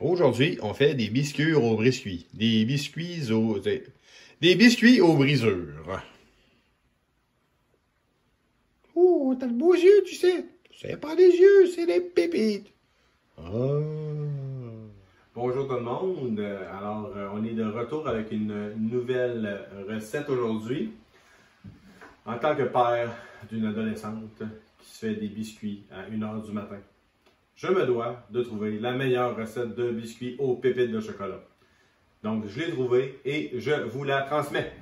Aujourd'hui, on fait des biscuits au briscuit. Des biscuits aux brisures. Oh, t'as de beaux yeux, tu sais. C'est pas des yeux, c'est des pépites. Ah. Bonjour tout le monde. Alors, on est de retour avec une nouvelle recette aujourd'hui. En tant que père d'une adolescente qui se fait des biscuits à 1h du matin, je me dois de trouver la meilleure recette de biscuits aux pépites de chocolat. Donc, je l'ai trouvée et je vous la transmets.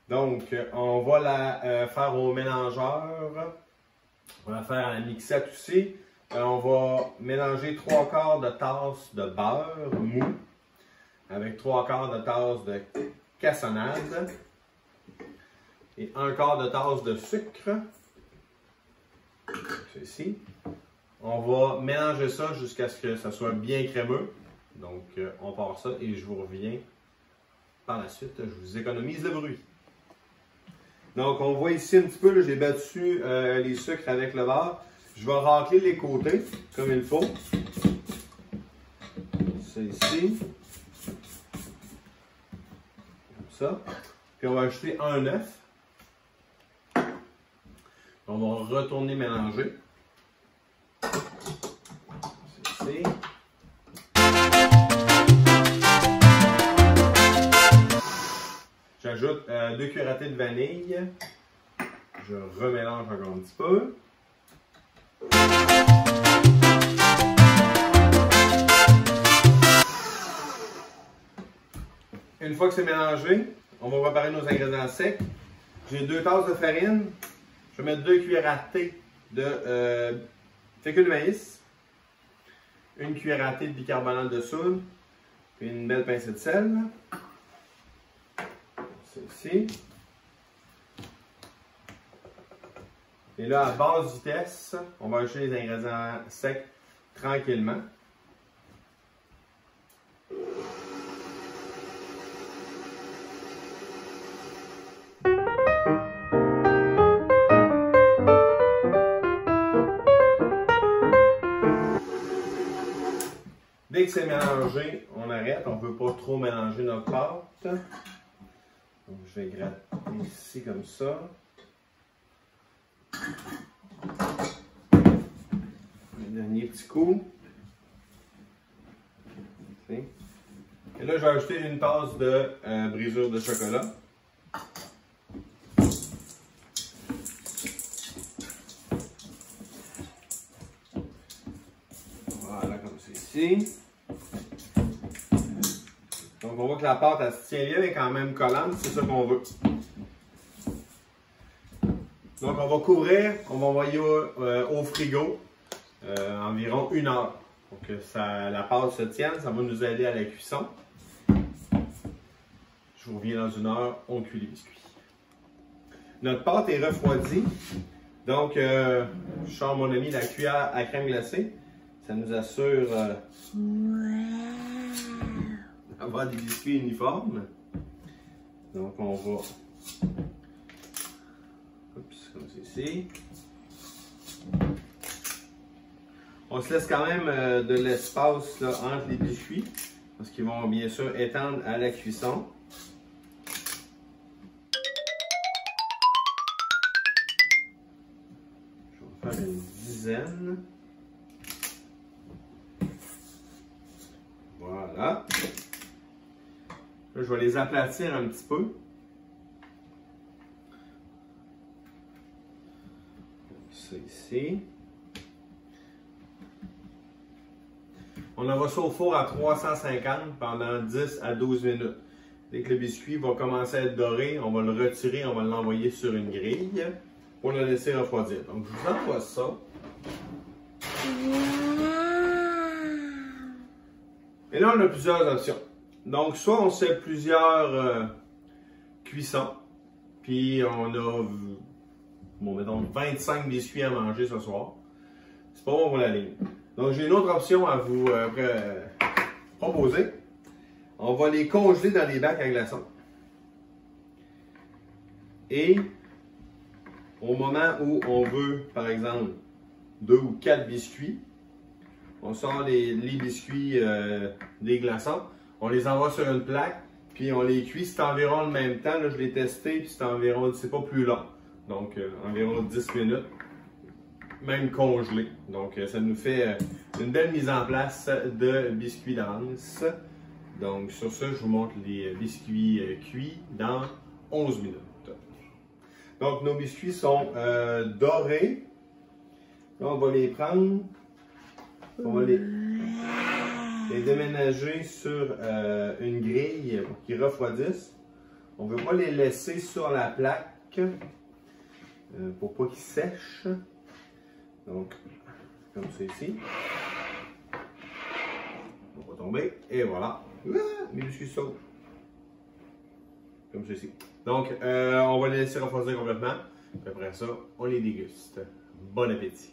Donc, on va la faire au mélangeur. On va la faire à la mixette aussi. On va mélanger 3/4 de tasse de beurre mou avec 3/4 de tasse de cassonade et 1/4 de tasse de sucre. Ceci. On va mélanger ça jusqu'à ce que ça soit bien crémeux. Donc, on part ça et je vous reviens par la suite. Je vous économise le bruit. Donc, on voit ici un petit peu, j'ai battu les sucres avec le beurre. Je vais racler les côtés comme il faut. C'est ici. Comme ça. Puis, on va ajouter un œuf. On va retourner mélanger. C'est ici. J'ajoute 2 cuillerées de vanille. Je remélange encore un petit peu. Une fois que c'est mélangé, on va préparer nos ingrédients secs. J'ai 2 tasses de farine. Je vais mettre 2 cuillerées de fécule de maïs, 1 cuillerée de bicarbonate de soude, puis une belle pincée de sel. Ceci. Et là, à basse vitesse, on va ajouter les ingrédients secs tranquillement. Dès que c'est mélangé, on arrête. On ne veut pas trop mélanger notre pâte. Donc, je vais gratter ici comme ça. Le dernier petit coup. Et là, je vais ajouter une tasse de brisure de chocolat. Voilà, comme c'est ici. Donc, on voit que la pâte, elle se tient bien, elle est quand même collante, c'est ça qu'on veut. Donc, on va couvrir, on va envoyer au frigo environ 1 heure pour que la pâte se tienne. Ça va nous aider à la cuisson. Je vous reviens dans 1 heure, on cuit les biscuits. Notre pâte est refroidie. Donc, je sors mon ami la cuillère à crème glacée. Ça nous assure avoir des biscuits uniformes. Donc, on va... Oups, comme ceci. On se laisse quand même de l'espace entre les biscuits parce qu'ils vont bien sûr étendre à la cuisson. Je vais faire une dizaine. Voilà. Là, je vais les aplatir un petit peu. Ça ici. On envoie ça au four à 350 pendant 10 à 12 minutes. Dès que le biscuit va commencer à être doré, on va le retirer, on va l'envoyer sur une grille pour le laisser refroidir. Donc, je vous envoie ça. Et là, on a plusieurs options. Donc, soit on fait plusieurs cuissons, puis on a, bon, mettons, 25 biscuits à manger ce soir. C'est pas bon pour la ligne. Donc, j'ai une autre option à vous proposer. On va les congeler dans les bacs à glaçons. Et au moment où on veut, par exemple, 2 ou 4 biscuits, On sort les biscuits des glaçons. On les envoie sur une plaque. Puis on les cuit. C'est environ le même temps. Là, je l'ai testé. Puis c'est environ, c'est pas plus long. Donc environ 10 minutes. Même congelé. Donc ça nous fait une belle mise en place de biscuits d'Ance. Donc sur ce, je vous montre les biscuits cuits dans 11 minutes. Donc nos biscuits sont dorés. Là, on va les prendre. On va les déménager sur une grille pour qu'ils refroidissent. On ne veut pas les laisser sur la plaque pour pas qu'ils sèchent. Donc, comme ceci. On va tomber. Et voilà. Mes biscuits sautent. Comme ceci. Donc, on va les laisser refroidir complètement. Après ça, on les déguste. Bon appétit.